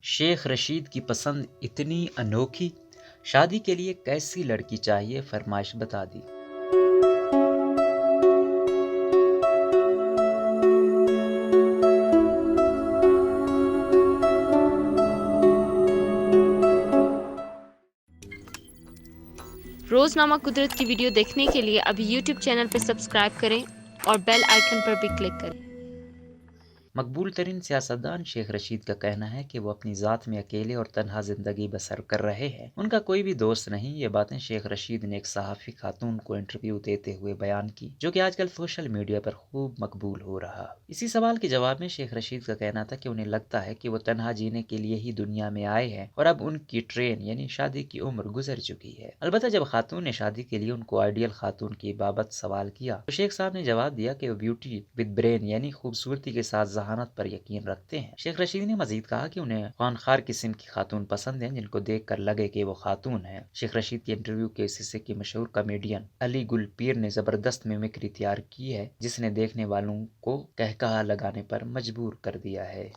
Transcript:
शेख रशीद की पसंद इतनी अनोखी, शादी के लिए कैसी लड़की चाहिए फरमाइश बता दी। रोज़नामा कुदरत की वीडियो देखने के लिए अभी यूट्यूब चैनल पर सब्सक्राइब करें और बेल आइकन पर भी क्लिक करें। मकबूल तरीन सियासतदान शेख रशीद का कहना है कि वो अपनी ज़ात में अकेले और तन्हा ज़िंदगी बसर कर रहे हैं। उनका कोई भी दोस्त नहीं। ये बातें शेख रशीद ने एक सहाफ़ी खातून को इंटरव्यू देते हुए बयान की, जो कि आजकल सोशल मीडिया पर खूब मकबूल हो रहा। इसी सवाल के जवाब में शेख रशीद का कहना था कि उन्हें लगता है कि वो तन्हा जीने के लिए ही दुनिया में आए हैं और अब उनकी ट्रेन यानी शादी की उम्र गुजर चुकी है। अलबत्ता जब खातून ने शादी के लिए उनको आइडियल खातून की बाबत सवाल किया तो शेख साहब ने जवाब दिया कि वो ब्यूटी विद ब्रेन यानी खूबसूरती के साथ जहानत पर यकीन रखते हैं। शेख रशीद ने मजीद कहा कि उन्हें खानखार किस्म की खातून पसंद है, जिनको देख कर लगे कि वो खातून है। शेख रशीद के इंटरव्यू के इस हिस्से की मशहूर कॉमेडियन अली गुलपीर ने जबरदस्त मिमिक्री तैयार की है, जिसने देखने वालों को कहकहा लगाने पर मजबूर कर दिया है।